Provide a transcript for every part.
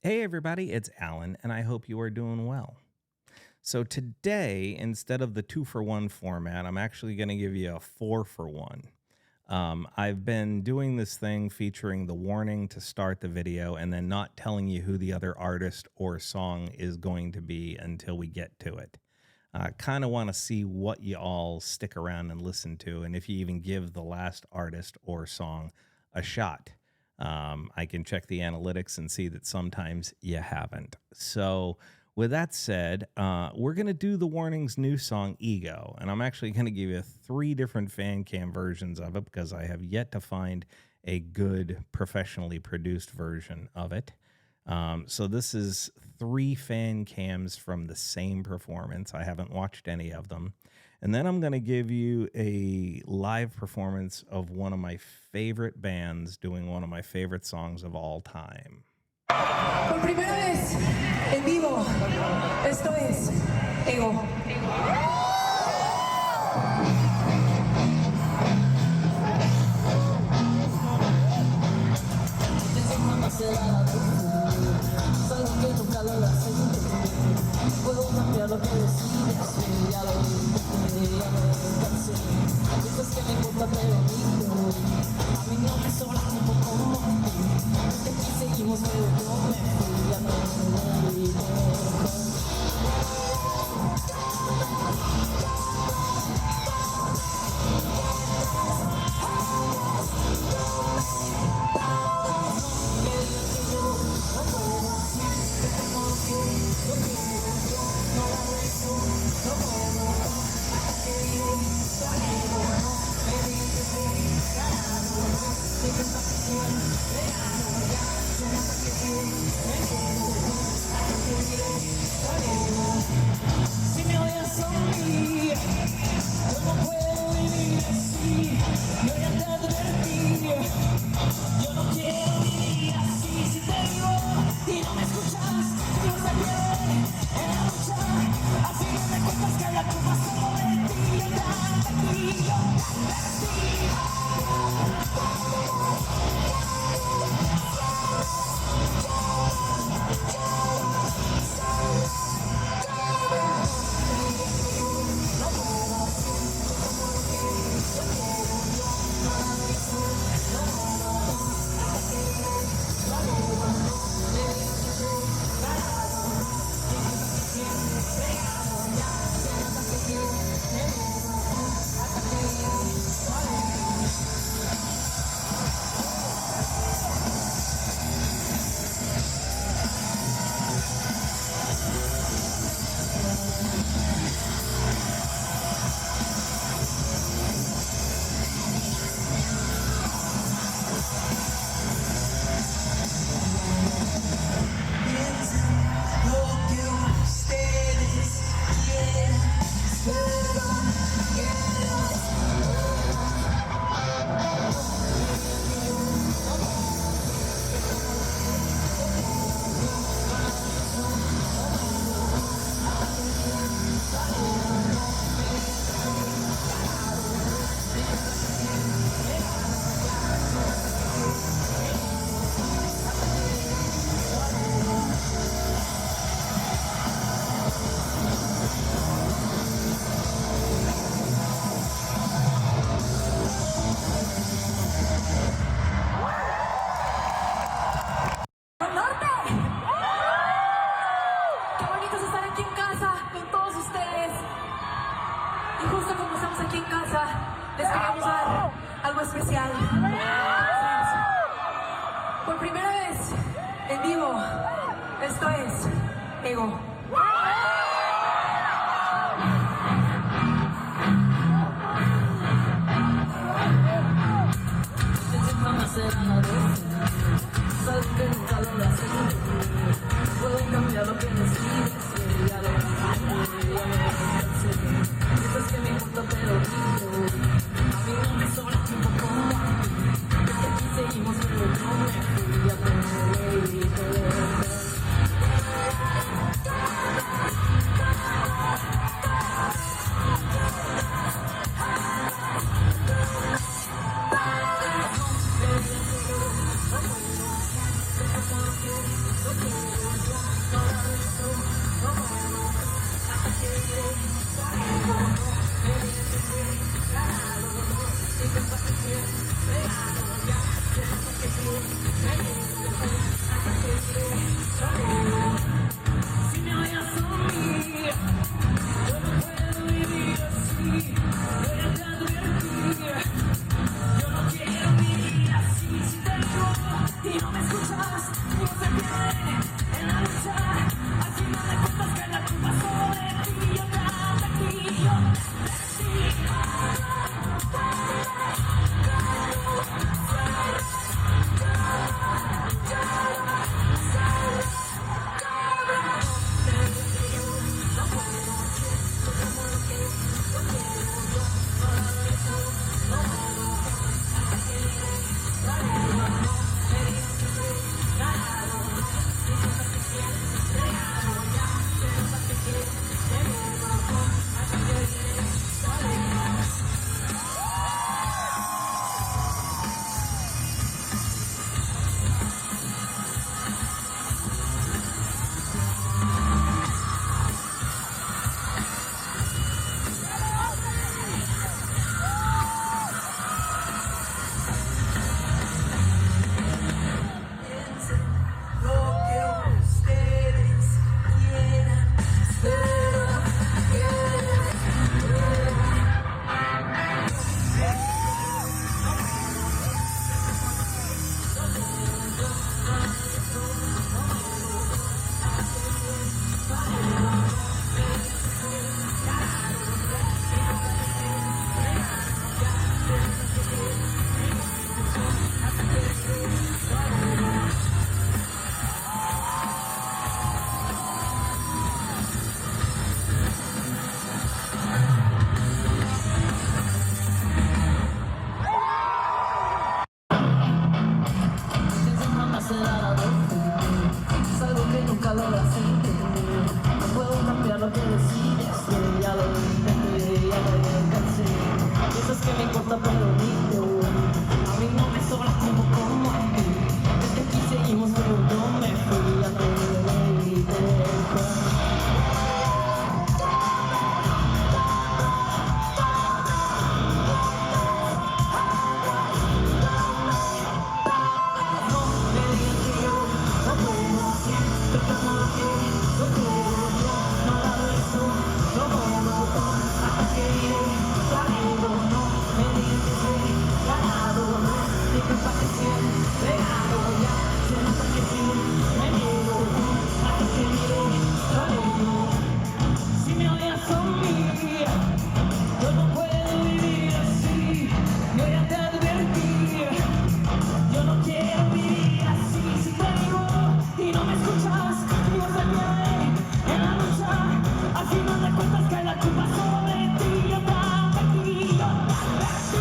Hey, everybody, it's Alan, and I hope you are doing well. So, today, instead of the 2-for-1 format, I'm actually going to give you a 4-for-1. I've been doing this thing featuring the warning to start the video and then not telling you who the other artist or song is going to be until we get to it. I kind of want to see what you all stick around and listen to, and if you even give the last artist or song a shot. I can check the analytics and see that sometimes you haven't. So with that said, we're going to do the Warning's new song, Ego. And I'm actually going to give you 3 different fan cam versions of it because I have yet to find a good professionally produced version of it. So this is 3 fan cams from the same performance. I haven't watched any of them. And then I'm going to give you a live performance of one of my favorite bands doing one of my favorite songs of all time. Por primera vez en vivo, esto es Ego. Sabes que nunca lo vas a entender. Puedo cambiar lo que decides, ya lo descansé. Dices que me importa pero a mí no me sobra tiempo como desde aquí seguimos pero yo me fui, ya no me Si me oyes sonreír, yo no puedo vivir así. Yo ya te advertí, yo no quiero vivir así. Si te digo y no me escuchas, yo saldré en la lucha. Así no me cuentas que la culpa solo de ti. Yo te advertí, yo te advertí. Les queremos dar algo especial. Por primera vez en vivo, esto es Ego. Sabes que nunca lo vas a entender. Puedo cambiar lo que decides, ya lo descansé. Dices que me importa pero a mí no me sobra tiempo como a ti. Desde aquí seguimos pero yo me fui, ya me calor así no puedo cambiar lo que decides, ya lo intenté, ya lo alcancé. Piensas que me importa pero ni yo, a mí no me sobra como a ti. Desde aquí seguimos pero yo me fui, ya no me dejar. Si me odias a mí, yo no puedo vivir así. Yo ya te advertí, yo no quiero vivir así. Si te digo y no me escuchas, digo se pierde en la lucha. Al final de cuentas cae la culpa sobre ti. Yo te advertí, yo te advertí.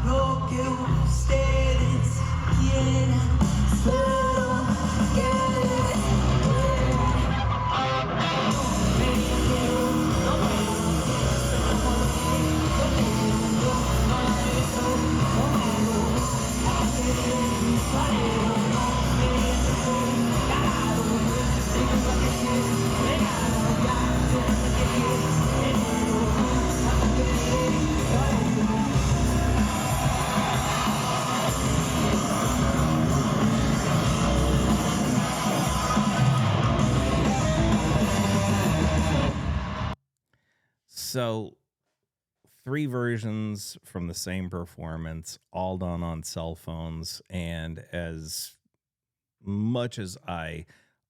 Lo que ustedes quieran, solo So, 3 versions from the same performance, all done on cell phones. And as much as I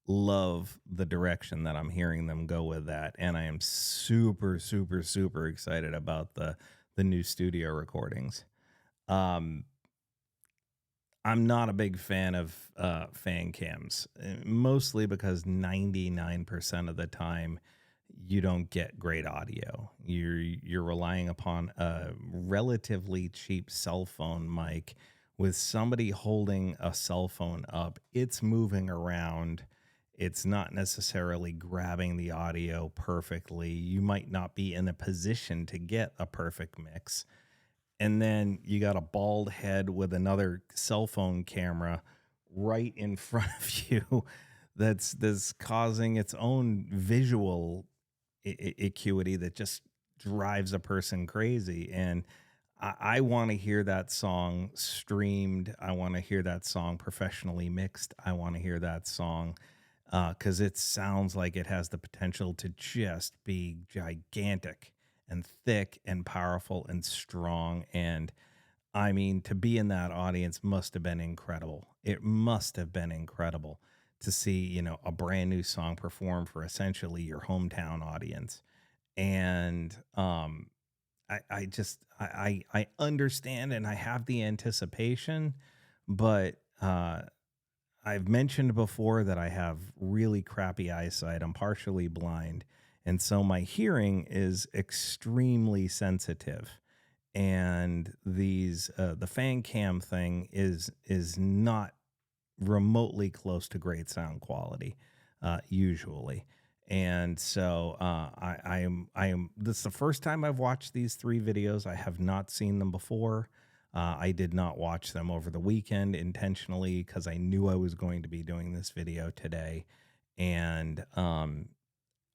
love the direction that I'm hearing them go with that, and I am super, super, super excited about the new studio recordings. Um, I'm not a big fan of fan cams, mostly because 99% of the time you don't get great audio. You're relying upon a relatively cheap cell phone mic with somebody holding a cell phone up. It's moving around. It's not necessarily grabbing the audio perfectly. You might not be in a position to get a perfect mix. And then you got a bald head with another cell phone camera right in front of you that's causing its own visual acuity that just drives a person crazy. And I want to hear that song streamed. I want to hear that song professionally mixed. I want to hear that song because it sounds like it has the potential to just be gigantic and thick and powerful and strong. And I mean, to be in that audience must have been incredible. It must have been incredible to see, a brand new song performed for essentially your hometown audience. And I understand and I have the anticipation, but I've mentioned before that I have really crappy eyesight. I'm partially blind. And so my hearing is extremely sensitive. And the fan cam thing is not remotely close to great sound quality, usually. And so I am. This is the first time I've watched these 3 videos. I have not seen them before. I did not watch them over the weekend intentionally because I knew I was going to be doing this video today. And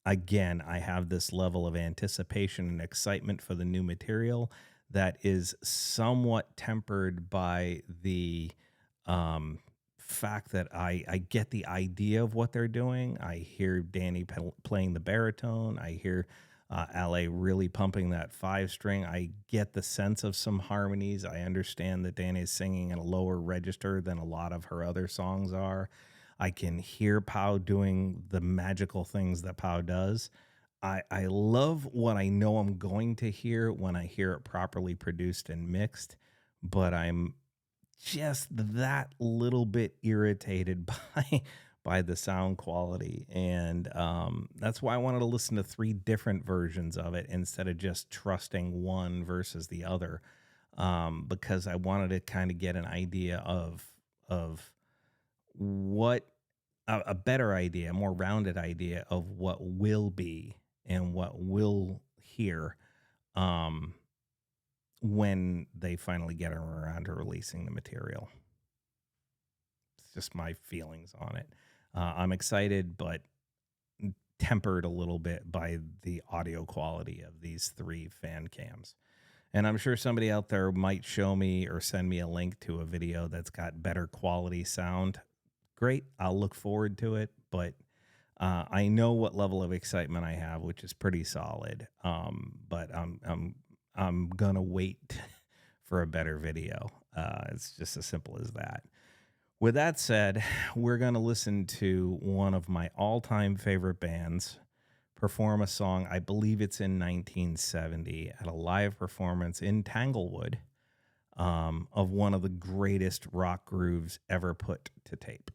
again, I have this level of anticipation and excitement for the new material that is somewhat tempered by the fact that I get the idea of what they're doing. I hear Danny playing the baritone. I hear LA really pumping that 5 string. I get the sense of some harmonies. I understand that Danny is singing in a lower register than a lot of her other songs are. I can hear Pow doing the magical things that Pow does. I love what I know I'm going to hear when I hear it properly produced and mixed, but I'm just that little bit irritated by the sound quality, and that's why I wanted to listen to 3 different versions of it instead of just trusting one versus the other, because I wanted to kind of get an idea of what a better idea, a more rounded idea of what will be and what will hear um, when they finally get around to releasing the material. It's just my feelings on it. I'm excited, but tempered a little bit by the audio quality of these 3 fan cams. And I'm sure somebody out there might show me or send me a link to a video that's got better quality sound. Great. I'll look forward to it, but I know what level of excitement I have, which is pretty solid. But I'm gonna wait for a better video. It's just as simple as that. With that said, we're gonna listen to one of my all-time favorite bands perform a song. I believe it's in 1970 at a live performance in Tanglewood of one of the greatest rock grooves ever put to tape.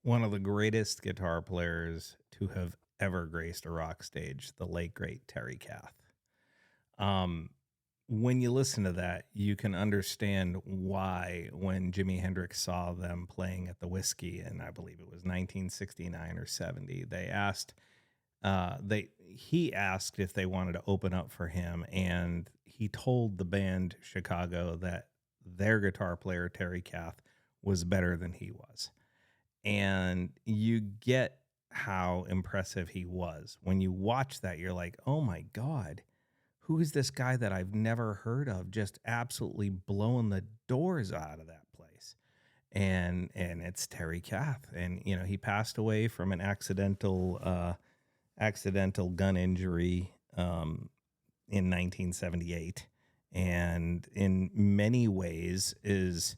one of the greatest guitar players to have ever graced a rock stage, the late great Terry Kath. Um, when you listen to that, you can understand why when Jimi Hendrix saw them playing at the Whiskey, and I believe it was 1969 or 70, he asked if they wanted to open up for him, and he told the band Chicago that their guitar player Terry Kath was better than he was. And you get how impressive he was. When you watch that, you're like, oh my God, who is this guy that I've never heard of just absolutely blowing the doors out of that place? And it's Terry Kath. And, you know, he passed away from an accidental gun injury in 1978. And in many ways is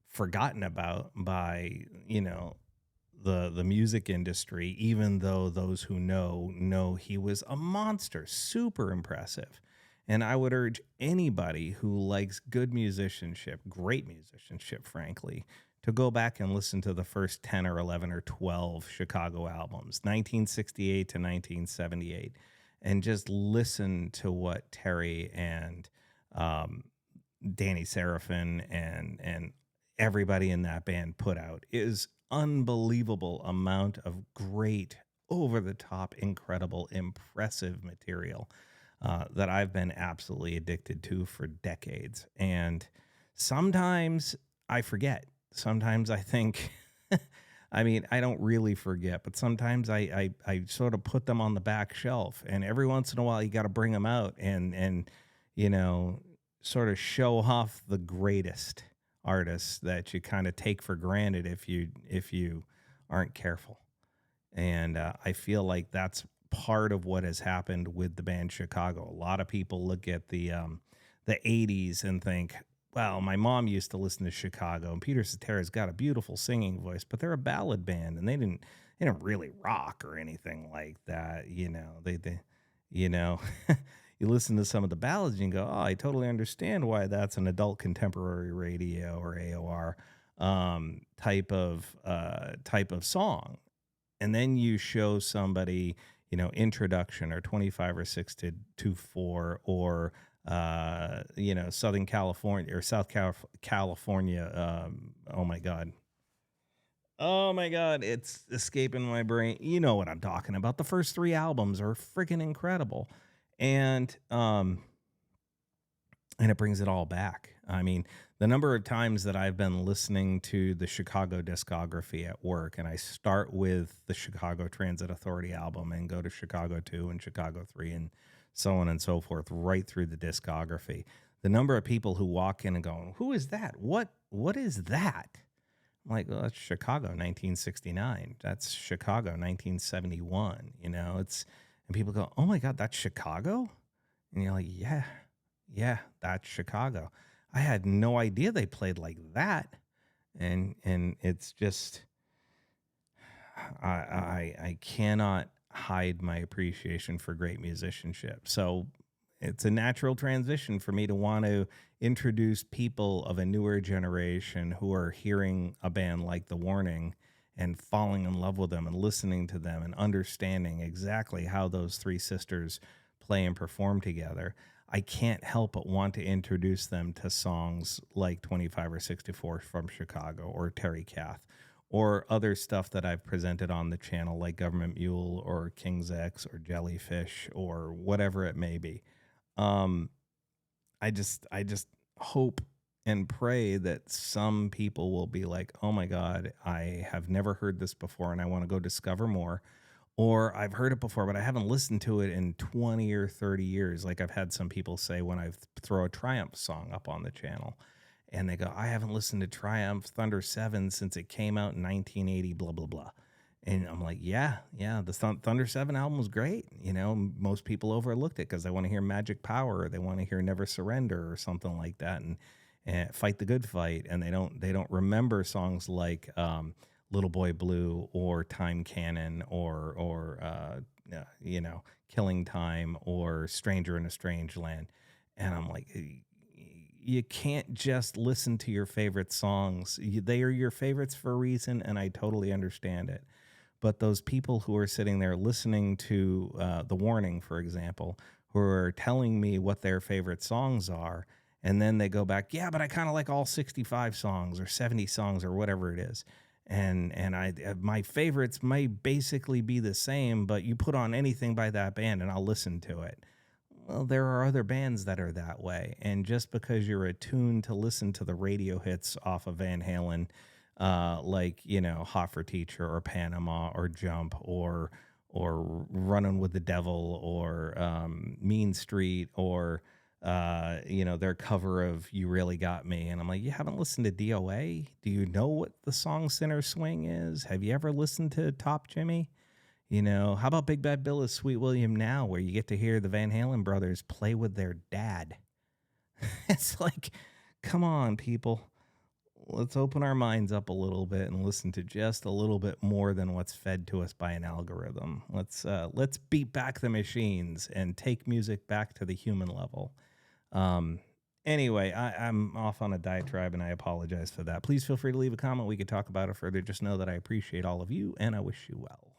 forgotten about by, you know, the music industry, even though those who know he was a monster, super impressive. And I would urge anybody who likes good musicianship, great musicianship, frankly, to go back and listen to the first 10 or 11 or 12 Chicago albums, 1968 to 1978, and just listen to what Terry and Danny Seraphin and everybody in that band put out. Is unbelievable amount of great, over the top, incredible, impressive material that I've been absolutely addicted to for decades. And sometimes I forget. Sometimes I think, I mean, I don't really forget, but sometimes I sort of put them on the back shelf. And every once in a while, you got to bring them out and you know, sort of show off the greatest artists that you kind of take for granted if you aren't careful. And I feel like that's part of what has happened with the band Chicago. A lot of people look at the 80s and think, well, my mom used to listen to Chicago, and Peter Cetera's got a beautiful singing voice, but they're a ballad band, and they didn't really rock or anything like that. You know, they you know, you listen to some of the ballads and you go, oh, I totally understand why that's an adult contemporary radio or AOR type of song. And then you show somebody, you know, Introduction or 25 or 6 to 4 or you know, Southern California or South California. Oh my God. Oh my God, it's escaping my brain. You know what I'm talking about. The first 3 albums are freaking incredible. And it brings it all back. I mean, the number of times that I've been listening to the Chicago discography at work, and I start with the Chicago Transit Authority album and go to Chicago 2 and Chicago 3 and so on and so forth, right through the discography. The number of people who walk in and go, who is that? What is that? I'm like, well, that's Chicago 1969. That's Chicago 1971. You know, and people go, oh my God, that's Chicago? And you're like, yeah, that's Chicago. I had no idea they played like that. And it's just, I cannot hide my appreciation for great musicianship. So it's a natural transition for me to want to introduce people of a newer generation who are hearing a band like The Warning and falling in love with them and listening to them and understanding exactly how those 3 sisters play and perform together. I can't help but want to introduce them to songs like 25 or 64 from Chicago or Terry Kath or other stuff that I've presented on the channel like Government Mule or King's X or Jellyfish or whatever it may be. I just hope and pray that some people will be like, oh my God, I have never heard this before and I want to go discover more. Or I've heard it before, but I haven't listened to it in 20 or 30 years. Like I've had some people say when I throw a Triumph song up on the channel and they go, I haven't listened to Triumph Thunder 7 since it came out in 1980, blah, blah, blah. And I'm like, yeah, the Thunder 7 album was great. You know, most people overlooked it because they want to hear Magic Power or they want to hear Never Surrender or something like that and Fight the Good Fight. And they don't remember songs like Little Boy Blue or Time Cannon or you know, Killing Time or Stranger in a Strange Land. And I'm like, you can't just listen to your favorite songs. They are your favorites for a reason, and I totally understand it. But those people who are sitting there listening to The Warning, for example, who are telling me what their favorite songs are, and then they go back, yeah, but I kind of like all 65 songs or 70 songs or whatever it is. And my favorites may basically be the same, but you put on anything by that band and I'll listen to it. Well, there are other bands that are that way. And just because you're attuned to listen to the radio hits off of Van Halen, like, Hot for Teacher or Panama or Jump or Running with the Devil or Mean Street or, their cover of You Really Got Me. And I'm like, you haven't listened to DOA? Do you know what the song Center Swing is? Have you ever listened to Top Jimmy? How about Big Bad Bill is Sweet William Now, where you get to hear the Van Halen brothers play with their dad? It's like, come on, people. Let's open our minds up a little bit and listen to just a little bit more than what's fed to us by an algorithm. Let's beat back the machines and take music back to the human level. Anyway, I'm off on a diatribe and I apologize for that. Please feel free to leave a comment. We could talk about it further. Just know that I appreciate all of you and I wish you well.